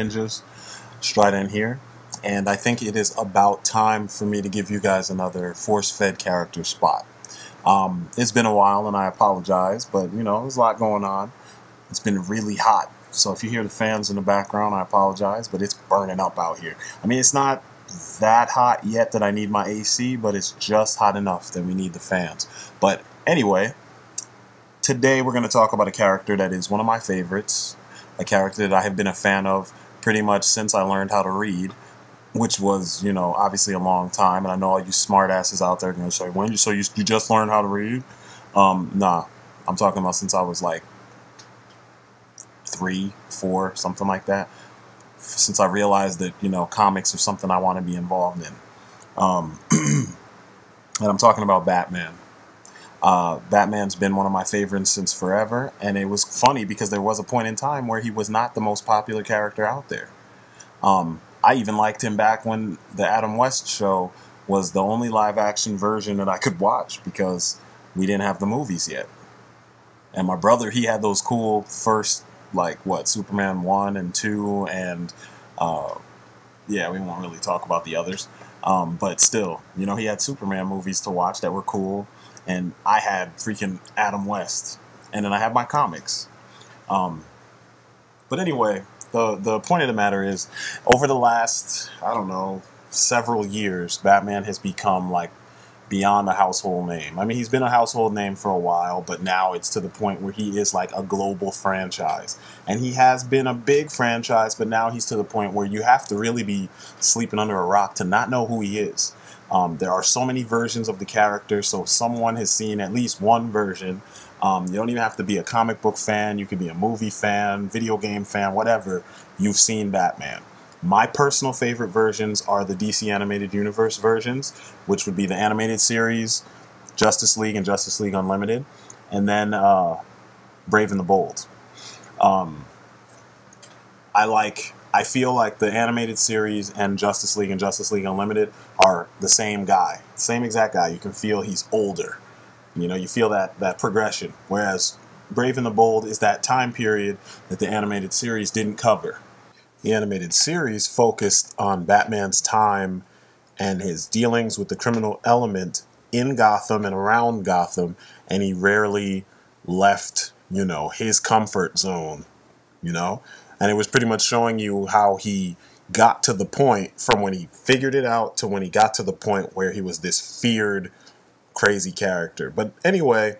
Ninjas, Strydent here, and I think it is about time for me to give you guys another force-fed character spot. It's been a while and I apologize, but you know, there's a lot going on. It's been really hot, so if you hear the fans in the background, I apologize, but it's burning up out here. I mean, it's not that hot yet that I need my AC, but it's just hot enough that we need the fans. But anyway, today we're going to talk about a character that is one of my favorites, a character that I have been a fan of pretty much since I learned how to read, which was, you know, obviously a long time. And I know all you smart asses out there are going to say, when you just learned how to read? Nah, I'm talking about since I was like 3, 4, something like that. Since I realized that, you know, comics are something I want to be involved in. And I'm talking about Batman. Batman's been one of my favorites since forever, and it was funny because there was a point in time where he was not the most popular character out there. I even liked him back when the Adam West show was the only live-action version that I could watch because we didn't have the movies yet. And my brother, he had those cool first, like, what, Superman 1 and 2, and, yeah, we won't really talk about the others. But still, you know, he had Superman movies to watch that were cool. And I had freaking Adam West. And then I had my comics. But anyway, the point of the matter is, over the last, I don't know, several years, Batman has become, like, beyond a household name. I mean, he's been a household name for a while, but now it's to the point where he is, like, a global franchise. And he has been a big franchise, but now he's to the point where you have to really be sleeping under a rock to not know who he is. There are so many versions of the character, so someone has seen at least one version. You don't even have to be a comic book fan. You could be a movie fan, video game fan, whatever. You've seen Batman. My personal favorite versions are the DC Animated Universe versions, which would be the animated series, Justice League and Justice League Unlimited, and then Brave and the Bold. I feel like the animated series and Justice League Unlimited are the same guy. Same exact guy. You can feel he's older. You know, you feel that progression. Whereas Brave and the Bold is that time period that the animated series didn't cover. The animated series focused on Batman's time and his dealings with the criminal element in Gotham and around Gotham, and he rarely left, you know, his comfort zone, you know? And it was pretty much showing you how he got to the point from when he figured it out to when he got to the point where he was this feared, crazy character. But anyway,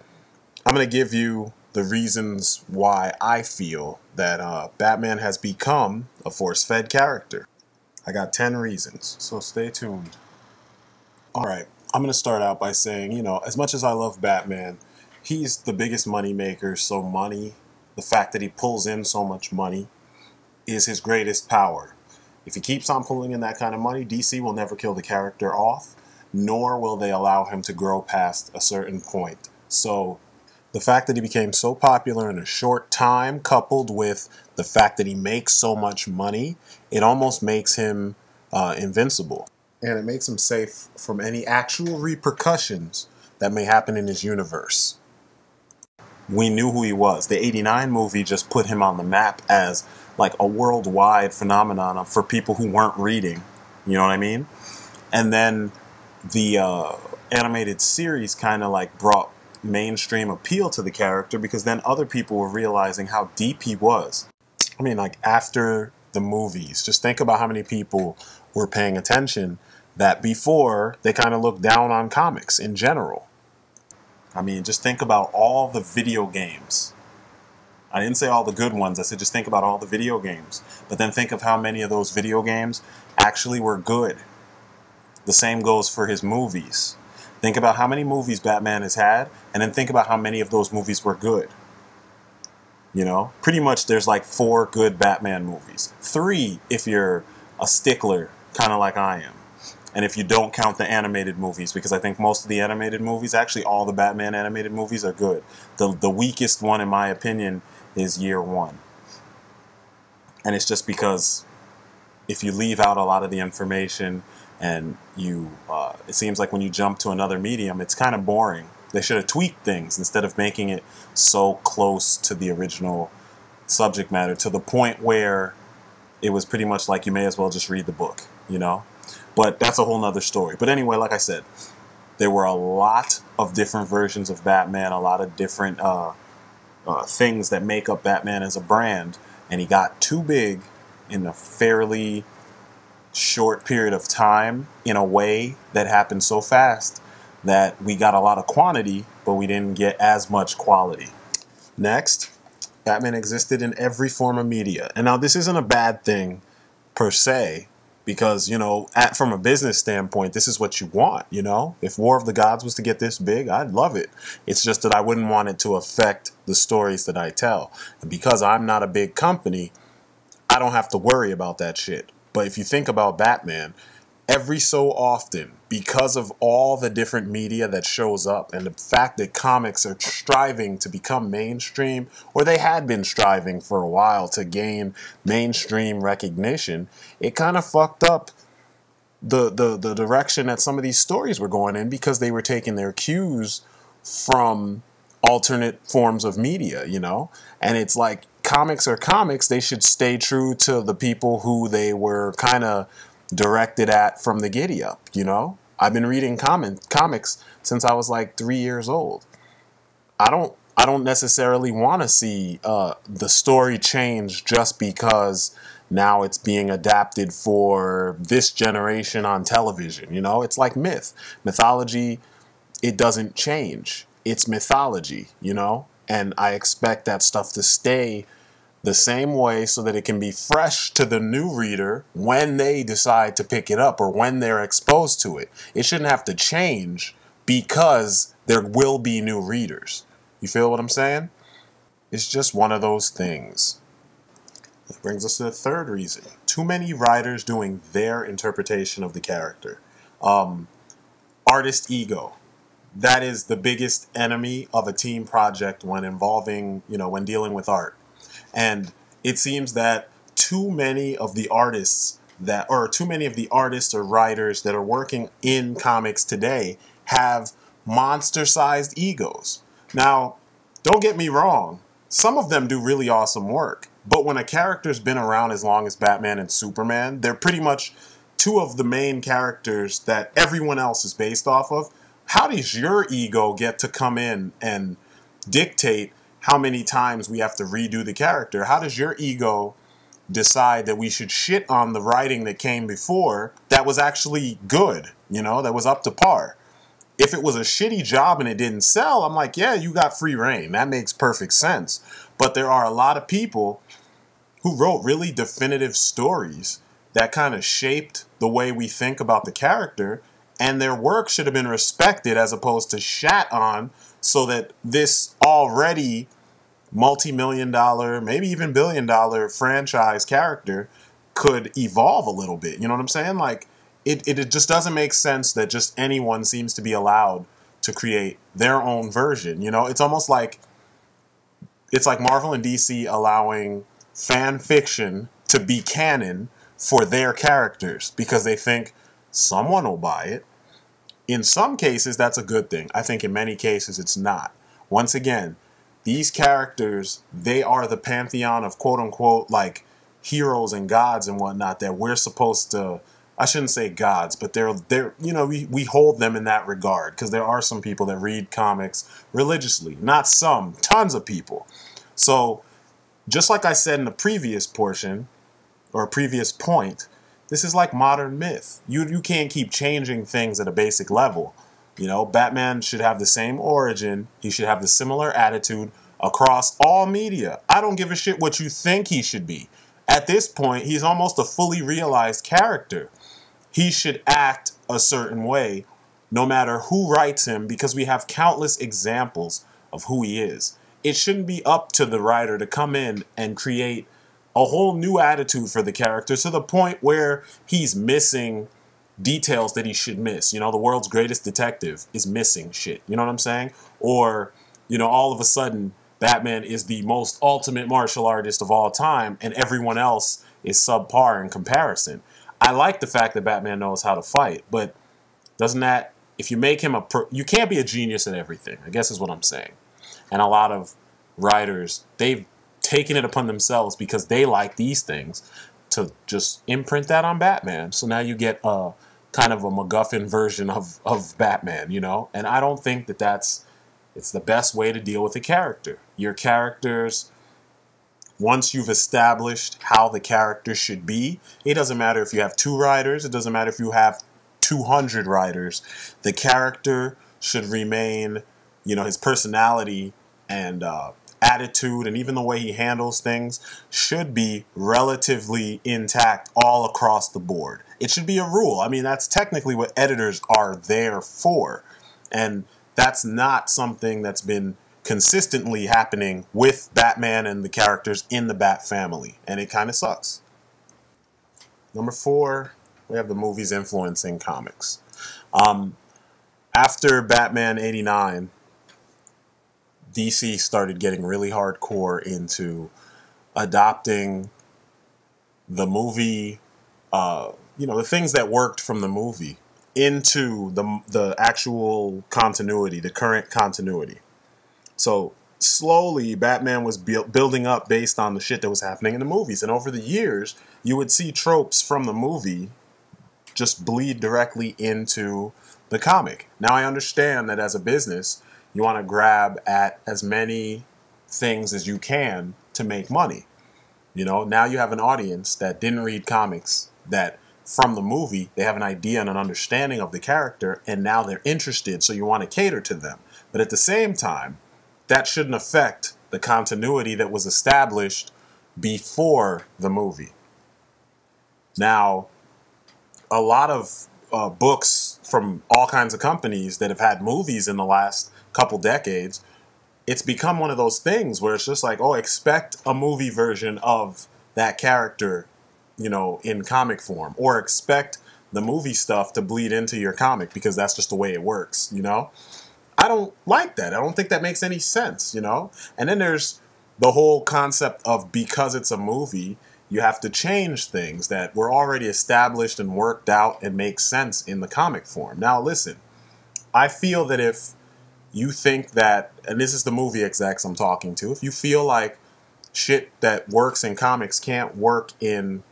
I'm going to give you the reasons why I feel that Batman has become a force-fed character. I got 10 reasons, so stay tuned. Alright, I'm going to start out by saying, you know, as much as I love Batman, he's the biggest money maker, so money, the fact that he pulls in so much money, is his greatest power. If he keeps on pulling in that kind of money, DC will never kill the character off, nor will they allow him to grow past a certain point. So, the fact that he became so popular in a short time, coupled with the fact that he makes so much money, it almost makes him invincible. And it makes him safe from any actual repercussions that may happen in his universe. We knew who he was. The '89 movie just put him on the map as like a worldwide phenomenon for people who weren't reading. You know what I mean? And then the animated series kind of like brought mainstream appeal to the character because then other people were realizing how deep he was. I mean, like after the movies, just think about how many people were paying attention that before they kind of looked down on comics in general. I mean, just think about all the video games. I didn't say all the good ones. I said just think about all the video games. But then think of how many of those video games actually were good. The same goes for his movies. Think about how many movies Batman has had, and then think about how many of those movies were good. You know? Pretty much there's like 4 good Batman movies. 3 if you're a stickler, kind of like I am. And if you don't count the animated movies, because I think most of the animated movies, actually all the Batman animated movies are good. The weakest one, in my opinion, is Year One. And it's just because if you leave out a lot of the information and you, it seems like when you jump to another medium, it's kind of boring. They should have tweaked things instead of making it so close to the original subject matter to the point where it was pretty much like you may as well just read the book, you know? But that's a whole nother story. But anyway, like I said, there were a lot of different versions of Batman, a lot of different things that make up Batman as a brand, and he got too big in a fairly short period of time in a way that happened so fast that we got a lot of quantity, but we didn't get as much quality. Next, Batman existed in every form of media. And now this isn't a bad thing per se, because, you know, from a business standpoint, this is what you want, you know? If War of the Gods was to get this big, I'd love it. It's just that I wouldn't want it to affect the stories that I tell. And because I'm not a big company, I don't have to worry about that shit. But if you think about Batman, every so often, because of all the different media that shows up and the fact that comics are striving to become mainstream, or they had been striving for a while to gain mainstream recognition, it kind of fucked up the direction that some of these stories were going in, because they were taking their cues from alternate forms of media, you know? And it's like, comics are comics. They should stay true to the people who they were kind of directed at from the giddy up, you know? I've been reading comics since I was like 3 years old. I don't necessarily want to see the story change just because now it's being adapted for this generation on television, you know? It's like mythology. It doesn't change. It's mythology, you know? And I expect that stuff to stay the same way so that it can be fresh to the new reader when they decide to pick it up or when they're exposed to it. It shouldn't have to change because there will be new readers. You feel what I'm saying? It's just one of those things. That brings us to the third reason. Too many writers doing their interpretation of the character. Artist ego. That is the biggest enemy of a team project when involving, you know, when dealing with art. And it seems that too many of the artists or writers that are working in comics today have monster-sized egos. Now, don't get me wrong, some of them do really awesome work, but when a character's been around as long as Batman and Superman, they're pretty much two of the main characters that everyone else is based off of. How does your ego get to come in and dictate how many times we have to redo the character? How does your ego decide that we should shit on the writing that came before that was actually good, you know, that was up to par? If it was a shitty job and it didn't sell, I'm like, yeah, you got free reign. That makes perfect sense. But there are a lot of people who wrote really definitive stories that kind of shaped the way we think about the character, and their work should have been respected as opposed to shat on, so that this already multi-million-dollar, maybe even billion-dollar franchise character could evolve a little bit. You know what I'm saying? Like, it just doesn't make sense that just anyone seems to be allowed to create their own version. You know, it's almost like, it's like Marvel and DC allowing fan fiction to be canon for their characters because they think someone will buy it. In some cases, that's a good thing. I think in many cases, it's not. Once again, these characters, they are the pantheon of quote-unquote, like, heroes and gods and whatnot that we're supposed to, I shouldn't say gods, but they're you know, we hold them in that regard, because there are some people that read comics religiously. Not some, tons of people. So, just like I said in the previous portion, or previous point, this is like modern myth. You can't keep changing things at a basic level. You know, Batman should have the same origin. He should have the similar attitude across all media. I don't give a shit what you think he should be. At this point, he's almost a fully realized character. He should act a certain way no matter who writes him, because we have countless examples of who he is. It shouldn't be up to the writer to come in and create a whole new attitude for the character to the point where he's missing details that he should miss. You know, the world's greatest detective is missing shit. You know what I'm saying? Or, you know, all of a sudden, Batman is the most ultimate martial artist of all time, and everyone else is subpar in comparison. I like the fact that Batman knows how to fight, but doesn't that, if you make him you can't be a genius at everything, I guess is what I'm saying. And a lot of writers, they've taken it upon themselves, because they like these things, to just imprint that on Batman. So now you get a kind of a MacGuffin version of Batman, you know? And I don't think that it's the best way to deal with a character. Your characters, once you've established how the character should be, it doesn't matter if you have 2 writers, it doesn't matter if you have 200 writers, the character should remain, you know, his personality and attitude and even the way he handles things should be relatively intact all across the board. It should be a rule. I mean, that's technically what editors are there for. And that's not something that's been consistently happening with Batman and the characters in the Bat family. And it kind of sucks. Number 4, we have the movies influencing comics. After Batman 89, DC started getting really hardcore into adopting the movie, you know, the things that worked from the movie into the actual continuity, the current continuity. So slowly, Batman was building up based on the shit that was happening in the movies. And over the years, you would see tropes from the movie just bleed directly into the comic. Now, I understand that as a business, you want to grab at as many things as you can to make money. You know, now you have an audience that didn't read comics, that from the movie, they have an idea and an understanding of the character, and now they're interested, so you want to cater to them. But at the same time, that shouldn't affect the continuity that was established before the movie. Now, a lot of books from all kinds of companies that have had movies in the last couple decades, it's become one of those things where it's just like, oh, expect a movie version of that character, you know, in comic form, or expect the movie stuff to bleed into your comic because that's just the way it works, you know? I don't like that. I don't think that makes any sense, you know? And then there's the whole concept of because it's a movie, you have to change things that were already established and worked out and make sense in the comic form. Now, listen, I feel that if you think that, and this is the movie execs I'm talking to, if you feel like shit that works in comics can't work in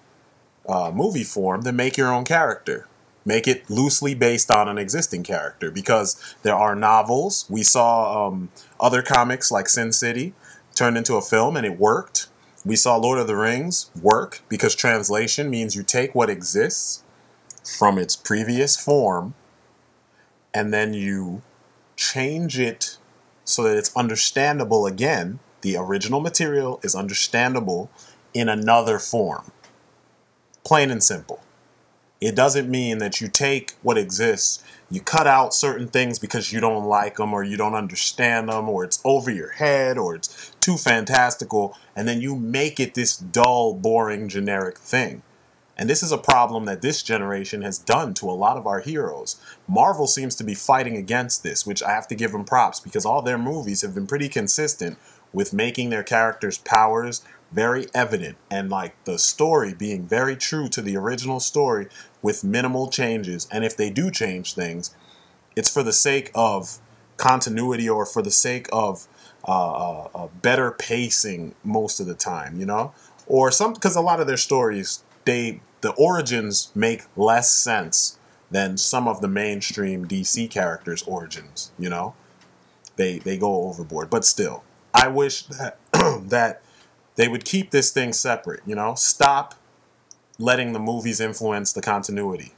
movie form, then make your own character. Make it loosely based on an existing character, because there are novels. We saw other comics like Sin City turned into a film and it worked. We saw Lord of the Rings work because translation means you take what exists from its previous form and then you change it so that it's understandable again. The original material is understandable in another form. Plain and simple. It doesn't mean that you take what exists, you cut out certain things because you don't like them or you don't understand them or it's over your head or it's too fantastical, and then you make it this dull, boring, generic thing. And this is a problem that this generation has done to a lot of our heroes. Marvel seems to be fighting against this, which I have to give them props because all their movies have been pretty consistent with making their characters' powers very evident and like the story being very true to the original story with minimal changes. And if they do change things, it's for the sake of continuity or for the sake of better pacing most of the time, you know? Or some, because a lot of their stories, the origins make less sense than some of the mainstream DC characters' origins, you know? They go overboard. But still, I wish that that they would keep this thing separate, you know? Stop letting the movies influence the continuity.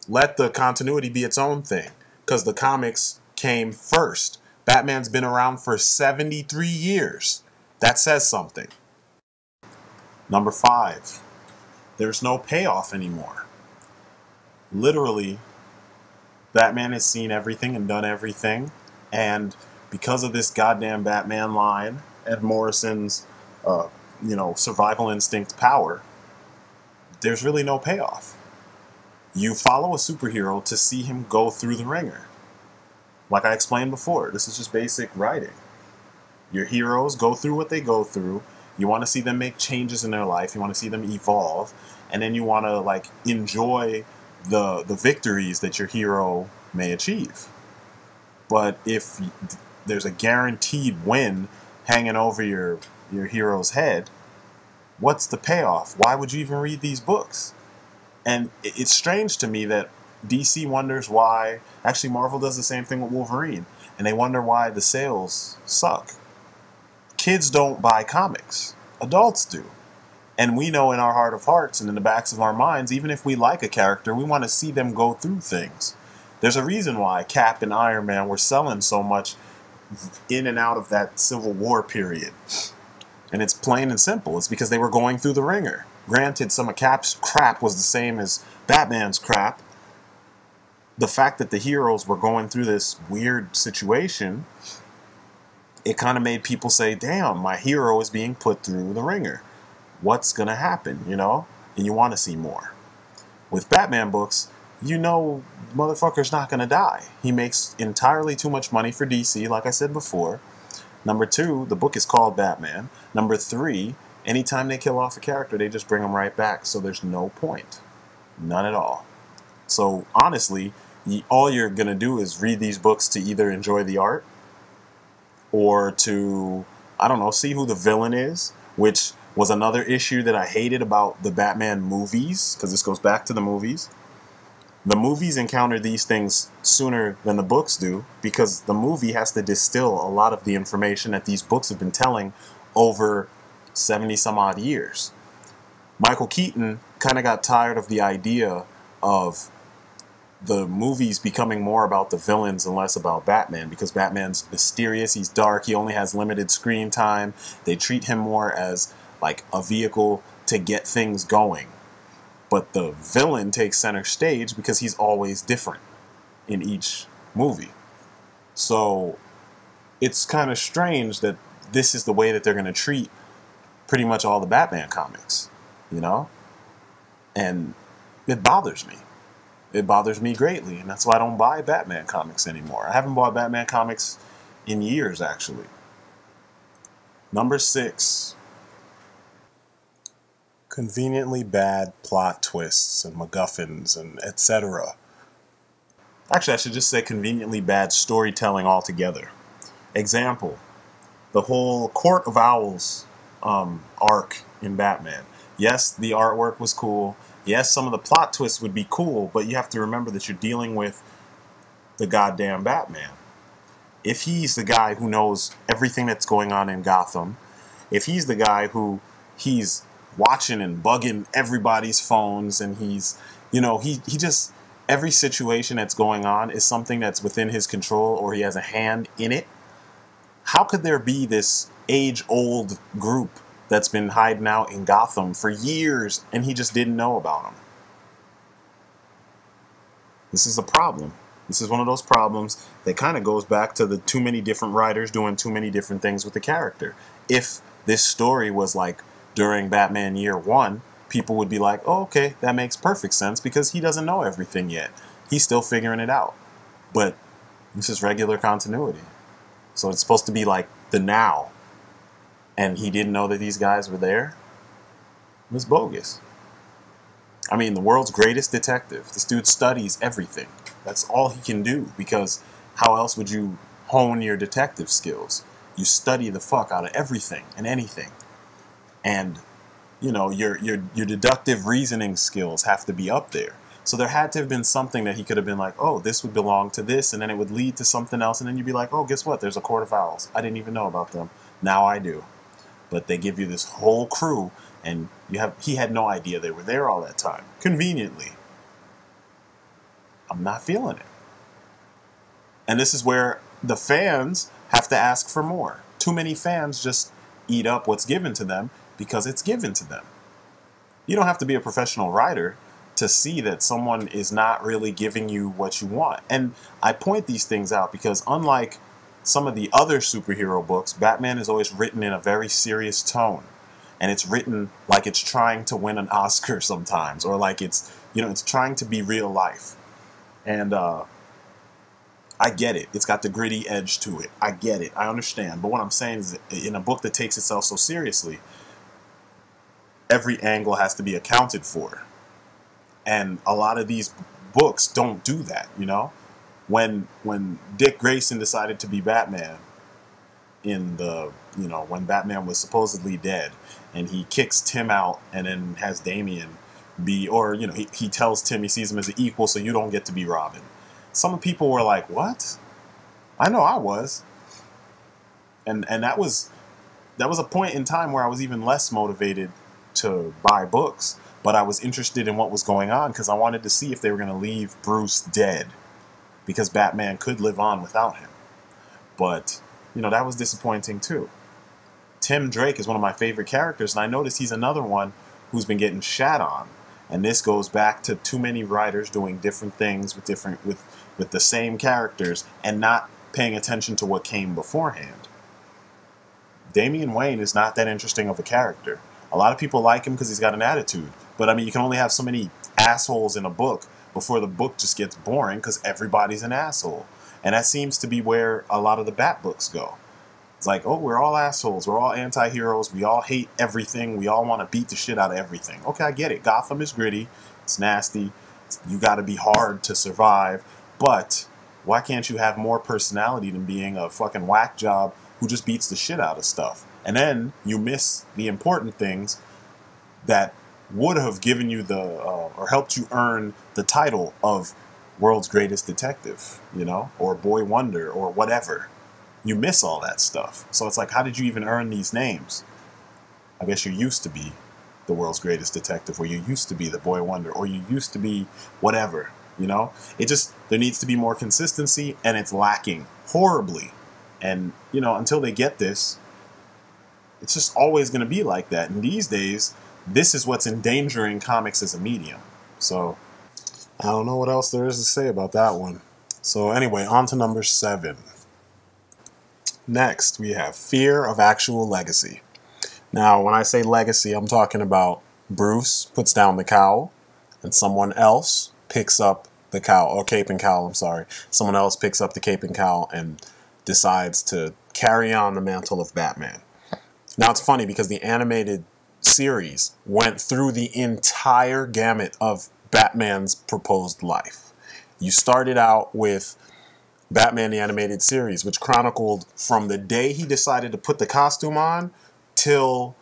Let the continuity be its own thing, because the comics came first. Batman's been around for 73 years. That says something. Number 5. There's no payoff anymore. Literally, Batman has seen everything and done everything, and because of this goddamn Batman line, Ed Morrison's, survival instinct power, there's really no payoff. You follow a superhero to see him go through the ringer. Like I explained before, this is just basic writing. Your heroes go through what they go through. You want to see them make changes in their life. You want to see them evolve. And then you want to like enjoy the victories that your hero may achieve. But if there's a guaranteed win hanging over your hero's head, What's the payoff? Why would you even read these books? And it's strange to me that DC wonders why, actually Marvel does the same thing with Wolverine, and they wonder why the sales suck. Kids don't buy comics. Adults do. And we know in our heart of hearts and in the backs of our minds, even if we like a character, we want to see them go through things. There's a reason why Cap and Iron Man were selling so much in and out of that Civil War period. And it's plain and simple. It's because they were going through the ringer. Granted, some of Cap's crap was the same as Batman's crap. The fact that the heroes were going through this weird situation, it kind of made people say, damn, my hero is being put through the ringer. What's going to happen, you know? And you want to see more. With Batman books, you know motherfucker's not going to die. He makes entirely too much money for DC, like I said before. Number 2, the book is called Batman. Number 3, anytime they kill off a character, they just bring them right back. So there's no point. None at all. So honestly, all you're going to do is read these books to either enjoy the art or to, I don't know, see who the villain is, which was another issue that I hated about the Batman movies, because this goes back to the movies. The movies encounter these things sooner than the books do, because the movie has to distill a lot of the information that these books have been telling over 70 some odd years. Michael Keaton kind of got tired of the idea of the movies becoming more about the villains and less about Batman, because Batman's mysterious, he's dark, he only has limited screen time. They treat him more as like a vehicle to get things going. But the villain takes center stage because he's always different in each movie. So it's kind of strange that this is the way that they're going to treat pretty much all the Batman comics, you know? And it bothers me. It bothers me greatly, and that's why I don't buy Batman comics anymore. I haven't bought Batman comics in years, actually. Number 6. Conveniently bad plot twists and MacGuffins and etc. Actually, I should just say conveniently bad storytelling altogether. Example, the whole Court of Owls arc in Batman. Yes, the artwork was cool. Yes, some of the plot twists would be cool, but you have to remember that you're dealing with the goddamn Batman. If he's the guy who knows everything that's going on in Gotham, if he's the guy who he's watching and bugging everybody's phones, and he's, you know, he just, every situation that's going on is something that's within his control, or he has a hand in it. How could there be this age-old group that's been hiding out in Gotham for years and he just didn't know about them? This is a problem. This is one of those problems that kind of goes back to the too many different writers doing too many different things with the character. If this story was like during Batman Year 1, people would be like, oh, okay, that makes perfect sense because he doesn't know everything yet. He's still figuring it out. But this is regular continuity. So it's supposed to be like the now. And he didn't know that these guys were there? It was bogus. I mean, the world's greatest detective. This dude studies everything. That's all he can do, because how else would you hone your detective skills? You study the fuck out of everything and anything. And, you know, your deductive reasoning skills have to be up there. So there had to have been something that he could have been like, oh, this would belong to this, and then it would lead to something else, and then you'd be like, oh, guess what? There's a Court of Owls. I didn't even know about them. Now I do. But they give you this whole crew, and he had no idea they were there all that time. Conveniently. I'm not feeling it. And this is where the fans have to ask for more. Too many fans just eat up what's given to them because it's given to them. You don't have to be a professional writer to see that someone is not really giving you what you want. And I point these things out because unlike some of the other superhero books, Batman is always written in a very serious tone. And it's written like it's trying to win an Oscar sometimes, or like it's, you know, it's trying to be real life. And I get it. It's got the gritty edge to it. I get it. I understand. But what I'm saying is, in a book that takes itself so seriously, every angle has to be accounted for. And a lot of these books don't do that, you know? When Dick Grayson decided to be Batman, in the, when Batman was supposedly dead, and he kicks Tim out and then has Damian be, or, he tells Tim he sees him as an equal, so you don't get to be Robin. Some people were like, what? I know I was. And that was a point in time where I was even less motivated to buy books, but I was interested in what was going on because I wanted to see if they were going to leave Bruce dead, because Batman could live on without him. But, that was disappointing too. Tim Drake is one of my favorite characters, and I noticed he's another one who's been getting shat on. And this goes back to too many writers doing different things with the same characters and not paying attention to what came beforehand. Damian Wayne is not that interesting of a character. A lot of people like him because he's got an attitude. But, I mean, you can only have so many assholes in a book before the book just gets boring because everybody's an asshole. And that seems to be where a lot of the Bat books go. It's like, oh, we're all assholes. We're all anti-heroes. We all hate everything. We all want to beat the shit out of everything. Okay, I get it. Gotham is gritty. It's nasty. You got to be hard to survive. But why can't you have more personality than being a fucking whack job who just beats the shit out of stuff? And then you miss the important things that would have given you or helped you earn the title of world's greatest detective, or boy wonder, or whatever. You miss all that stuff. So it's like, how did you even earn these names? I guess you used to be the world's greatest detective, or you used to be the boy wonder, or you used to be whatever, there needs to be more consistency, and it's lacking horribly. And, until they get this, it's just always going to be like that. And these days, this is what's endangering comics as a medium. So, I don't know what else there is to say about that one. So anyway, on to number 7. Next, we have fear of actual legacy. Now, when I say legacy, I'm talking about Bruce puts down the cowl, and someone else picks up the cowl, or cape and cowl, I'm sorry. Someone else picks up the cape and cowl and decides to carry on the mantle of Batman. Now, it's funny because the animated series went through the entire gamut of Batman's proposed life. You started out with Batman the Animated Series, which chronicled from the day he decided to put the costume on till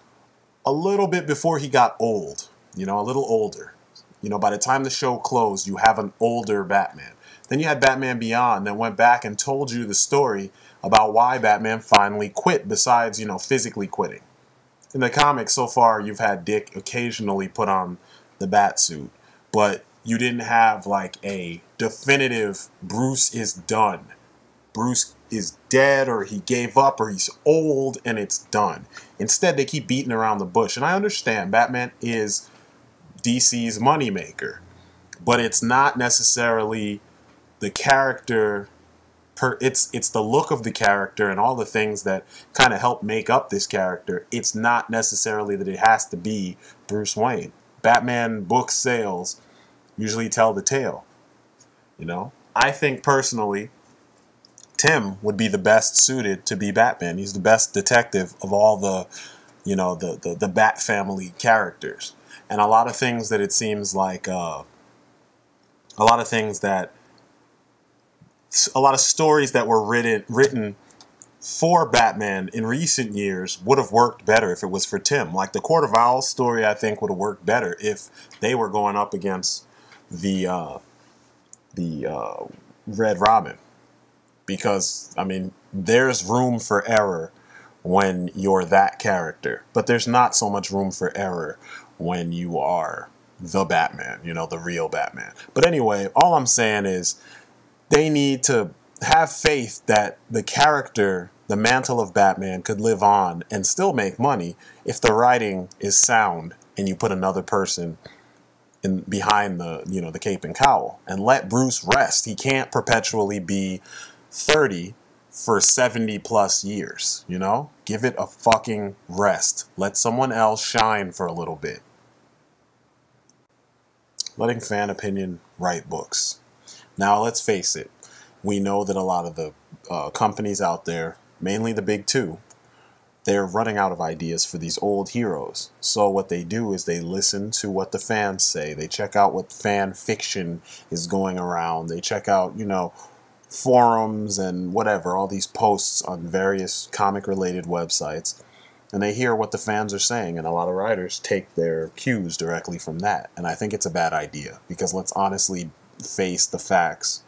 a little bit before he got old, a little older. By the time the show closed, you have an older Batman. Then you had Batman Beyond that went back and told you the story about why Batman finally quit, besides, physically quitting. In the comics so far, you've had Dick occasionally put on the bat suit, but you didn't have like a definitive Bruce is done. Bruce is dead, or he gave up, or he's old and it's done. Instead, they keep beating around the bush. And I understand Batman is DC's moneymaker, but it's not necessarily the character. It's the look of the character and all the things that kind of help make up this character. It's not necessarily that it has to be Bruce Wayne. Batman book sales usually tell the tale. I think personally, Tim would be the best suited to be Batman. He's the best detective of all the, the Bat family characters. And a lot of things that it seems like, a lot of stories that were written for Batman in recent years would have worked better if it was for Tim. Like the Court of Owls story, I think would have worked better if they were going up against the Red Robin. Because, I mean, there's room for error when you're that character. But there's not so much room for error when you are the Batman, the real Batman. But anyway, all I'm saying is they need to have faith that the character, the mantle of Batman, could live on and still make money if the writing is sound and you put another person behind the cape and cowl, and let Bruce rest. He can't perpetually be 30 for 70 plus years, Give it a fucking rest. Let someone else shine for a little bit. Letting fan opinion write books. Now, let's face it. We know that a lot of the companies out there, mainly the big two, they're running out of ideas for these old heroes. So what they do is they listen to what the fans say. They check out what fan fiction is going around. They check out, forums and whatever, all these posts on various comic-related websites, and they hear what the fans are saying, and a lot of writers take their cues directly from that. And I think it's a bad idea, because let's honestly face the facts.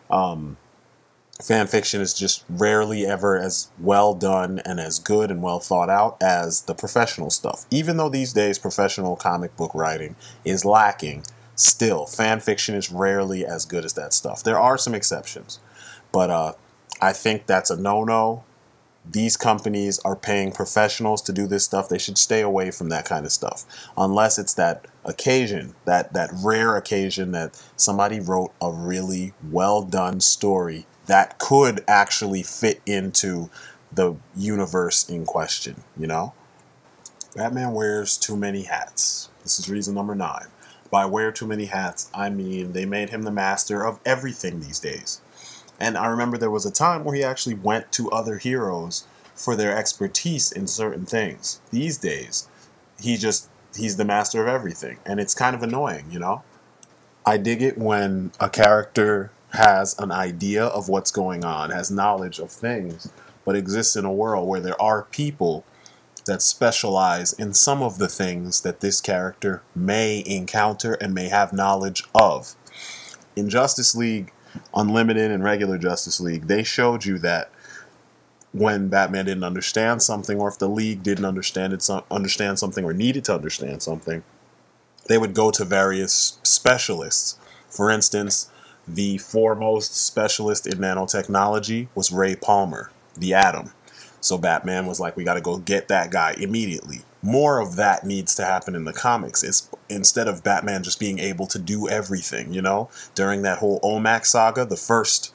Fan fiction is just rarely ever as well done and as good and well thought out as the professional stuff. Even though these days professional comic book writing is lacking, still, fan fiction is rarely as good as that stuff. There are some exceptions, but I think that's a no-no. These companies are paying professionals to do this stuff. They should stay away from that kind of stuff, unless it's that occasion, that rare occasion that somebody wrote a really well done story that could actually fit into the universe in question, you know? Batman wears too many hats. This is reason number 9. By wear too many hats, I mean they made him the master of everything these days. And I remember there was a time where he actually went to other heroes for their expertise in certain things. These days, he's the master of everything. And it's kind of annoying, you know? I dig it when a character has an idea of what's going on, has knowledge of things, but exists in a world where there are people that specialize in some of the things that this character may encounter and may have knowledge of. In Justice League Unlimited and regular Justice League, they showed you that when Batman didn't understand something, or if the League didn't understand something or needed to understand something, they would go to various specialists. For instance, the foremost specialist in nanotechnology was Ray Palmer, the Atom. So Batman was like, we got to go get that guy immediately. More of that needs to happen in the comics. It's instead of Batman just being able to do everything, you know? During that whole OMAC saga, the first,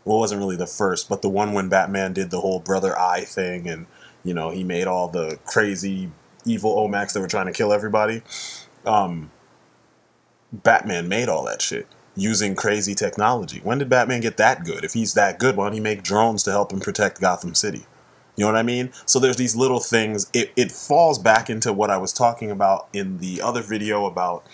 well, it wasn't really the first, but the one when Batman did the whole Brother Eye thing and, you know, he made all the crazy evil OMACs that were trying to kill everybody. Batman made all that shit using crazy technology. When did Batman get that good? If he's that good, why don't he make drones to help him protect Gotham City? You know what I mean? So there's these little things. It falls back into what I was talking about in the other video about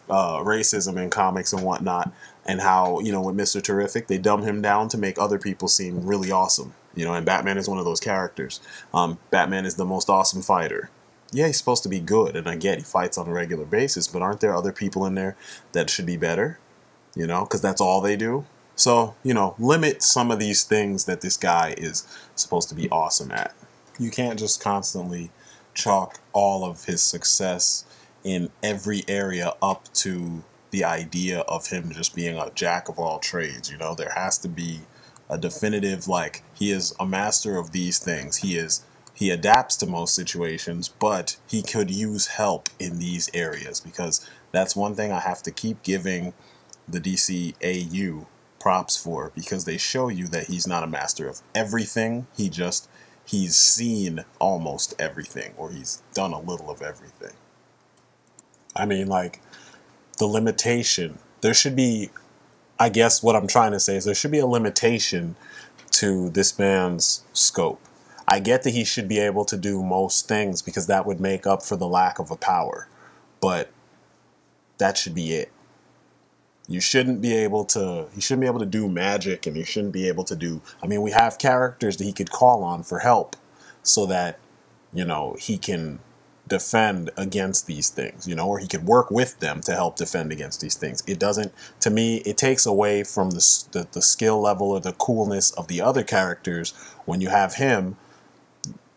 racism in comics and whatnot, and how, you know, with Mr. Terrific, they dumb him down to make other people seem really awesome. You know, and Batman is one of those characters. Batman is the most awesome fighter. Yeah, he's supposed to be good, and I get he fights on a regular basis, but aren't there other people in there that should be better? You know, because that's all they do. So, you know, limit some of these things that this guy is supposed to be awesome at. You can't just constantly chalk all of his success in every area up to the idea of him just being a jack of all trades. You know, there has to be a definitive, like, he is a master of these things. He adapts to most situations, but he could use help in these areas, because that's one thing I have to keep giving the DCAU props for, because they show you that he's not a master of everything. He's seen almost everything, or he's done a little of everything. I mean, like, the limitation, there should be, I guess what I'm trying to say is there should be a limitation to this man's scope. I get that he should be able to do most things, because that would make up for the lack of a power, but that should be it. You shouldn't be able to, he shouldn't be able to do magic, and you shouldn't be able to do, I mean, we have characters that he could call on for help so that, you know, he can defend against these things, you know, or he could work with them to help defend against these things. It doesn't, to me, it takes away from the skill level or the coolness of the other characters when you have him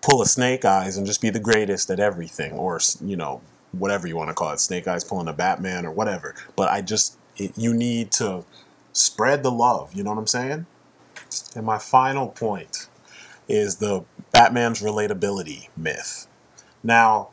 pull a Snake Eyes and just be the greatest at everything, or, you know, whatever you want to call it, Snake Eyes pulling a Batman or whatever. But you need to spread the love, you know what I'm saying? And my final point is the Batman's relatability myth. Now,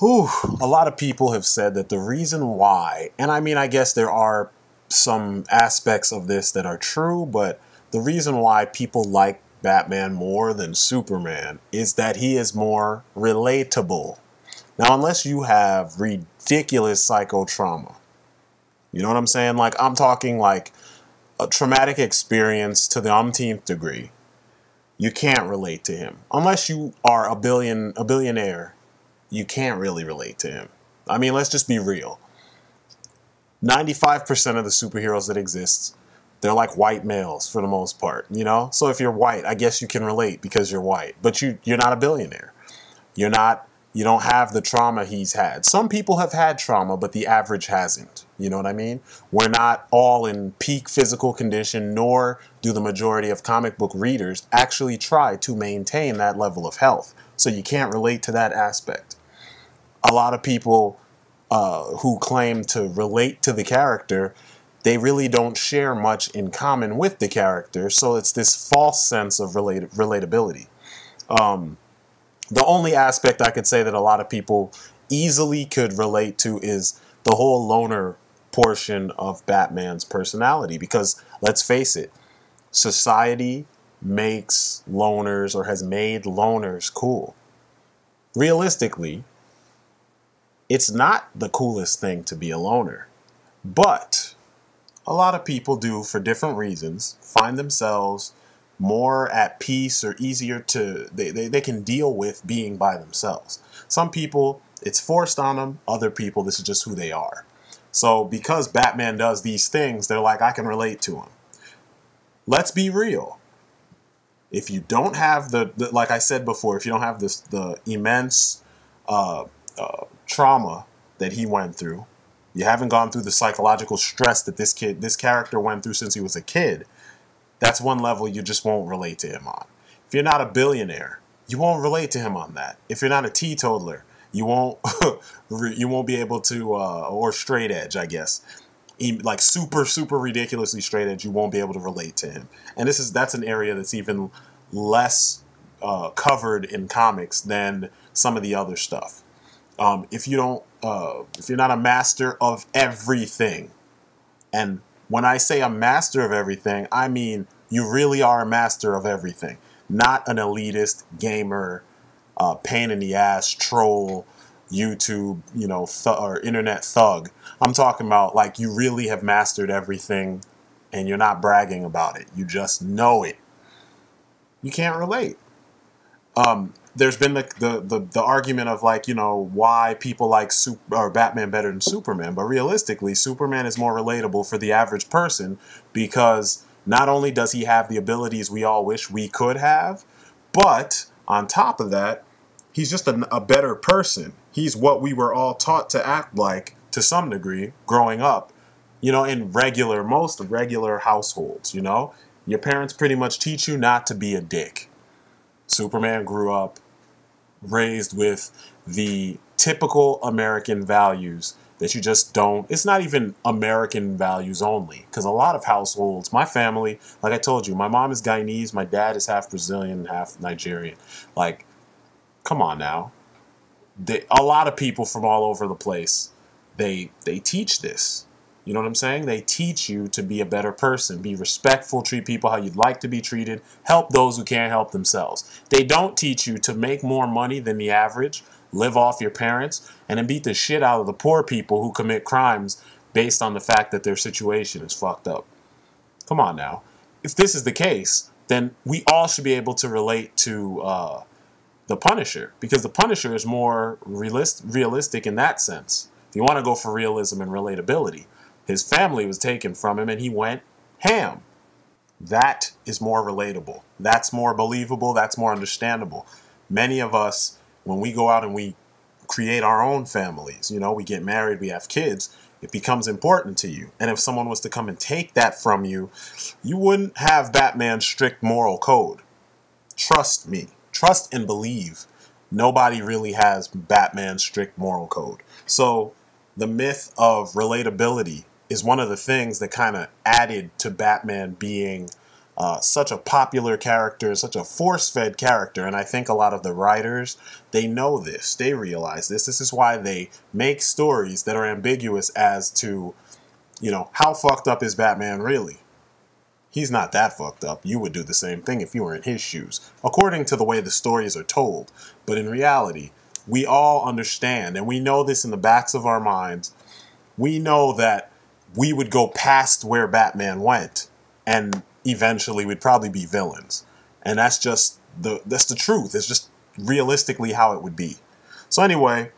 a lot of people have said that the reason why, and I mean, I guess there are some aspects of this that are true, but the reason why people like Batman more than Superman is that he is more relatable. Now, unless you have ridiculous psychotrauma, you know what I'm saying? Like, I'm talking like a traumatic experience to the umpteenth degree. You can't relate to him. Unless you are a billionaire, you can't really relate to him. I mean, let's just be real. 95% of the superheroes that exist, They're like white males for the most part, you know? So if you're white, I guess you can relate because you're white. But you're not a billionaire. You don't have the trauma he's had. Some people have had trauma, but the average hasn't. You know what I mean? We're not all in peak physical condition, nor do the majority of comic book readers actually try to maintain that level of health. So you can't relate to that aspect. A lot of people who claim to relate to the character, they really don't share much in common with the character. So it's this false sense of relatability. The only aspect I could say that a lot of people easily could relate to is the whole loner portion of Batman's personality. Because let's face it, society makes loners or has made loners cool. Realistically, it's not the coolest thing to be a loner. But a lot of people do, for different reasons, find themselves more at peace or easier to, they can deal with being by themselves. Some people, it's forced on them. Other people, this is just who they are. So because Batman does these things, they're like, I can relate to him. Let's be real. If you don't have like I said before, if you don't have the immense trauma that he went through, you haven't gone through the psychological stress that this character went through since he was a kid, that's one level you just won't relate to him on. If you're not a billionaire, you won't relate to him on that. If you're not a teetotaler, you won't you won't be able to, or straight edge, I guess. Like super ridiculously straight edge, you won't be able to relate to him. And that's an area that's even less covered in comics than some of the other stuff. If you're not a master of everything, and when I say a master of everything, I mean you really are a master of everything, not an elitist gamer, pain in the ass troll, YouTube, or internet thug. I'm talking about like you really have mastered everything, and you're not bragging about it. You just know it. You can't relate. There's been the argument of like, why people like Batman better than Superman. But realistically, Superman is more relatable for the average person because not only does he have the abilities we all wish we could have, but on top of that, he's just a better person. He's what we were all taught to act like to some degree growing up, in most regular households, Your parents pretty much teach you not to be a dick. Superman grew up raised with the typical American values that you just don't. It's not even American values only, because a lot of households, my family, like I told you, my mom is Guyanese, my dad is half Brazilian and half Nigerian. Like, come on now. A lot of people from all over the place, they teach this. You know what I'm saying? They teach you to be a better person, be respectful, treat people how you'd like to be treated, help those who can't help themselves. They don't teach you to make more money than the average, live off your parents, and then beat the shit out of the poor people who commit crimes based on the fact that their situation is fucked up. Come on now. If this is the case, then we all should be able to relate to the Punisher, because the Punisher is more realistic in that sense. If you want to go for realism and relatability, his family was taken from him and he went ham. That is more relatable. That's more believable. That's more understandable. Many of us, when we go out and we create our own families, we get married, we have kids, it becomes important to you. And if someone was to come and take that from you, you wouldn't have Batman's strict moral code. Trust me. Trust and believe. Nobody really has Batman's strict moral code. So the myth of relatability is one of the things that kind of added to Batman being such a popular character, such a force-fed character. And I think a lot of the writers, they know this. They realize this. This is why they make stories that are ambiguous as to, how fucked up is Batman really? He's not that fucked up. You would do the same thing if you were in his shoes, according to the way the stories are told. But in reality, we all understand, and we know this in the backs of our minds. We know that we would go past where Batman went, and eventually we'd probably be villains. And that's just that's the truth. It's just realistically how it would be. So anyway,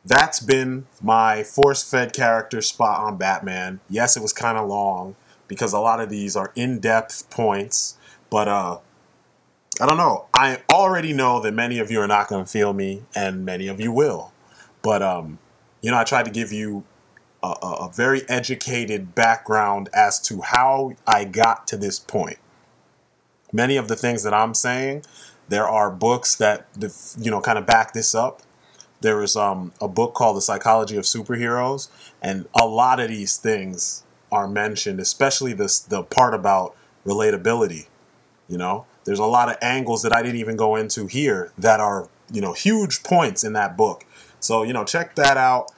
that's been my force-fed character spot on Batman. Yes, it was kind of long, because a lot of these are in-depth points. But I don't know. I already know that many of you are not going to feel me, and many of you will. But you know, I tried to give you a very educated background as to how I got to this point. Many of the things that I'm saying, there are books that, you know, kind of back this up. There is a book called The Psychology of Superheroes, and a lot of these things are mentioned, especially the part about relatability. You know, there's a lot of angles that I didn't even go into here that are, you know, huge points in that book. So, you know, check that out.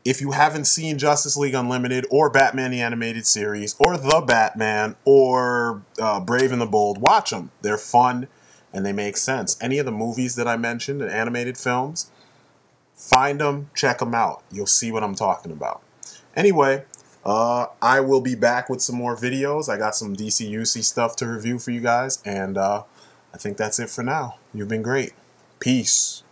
If you haven't seen Justice League Unlimited or Batman the Animated Series or The Batman or Brave and the Bold, watch them. They're fun and they make sense. Any of the movies that I mentioned, the animated films, find them, check them out. You'll see what I'm talking about. Anyway, I will be back with some more videos. I got some DC-UC stuff to review for you guys, and I think that's it for now. You've been great. Peace.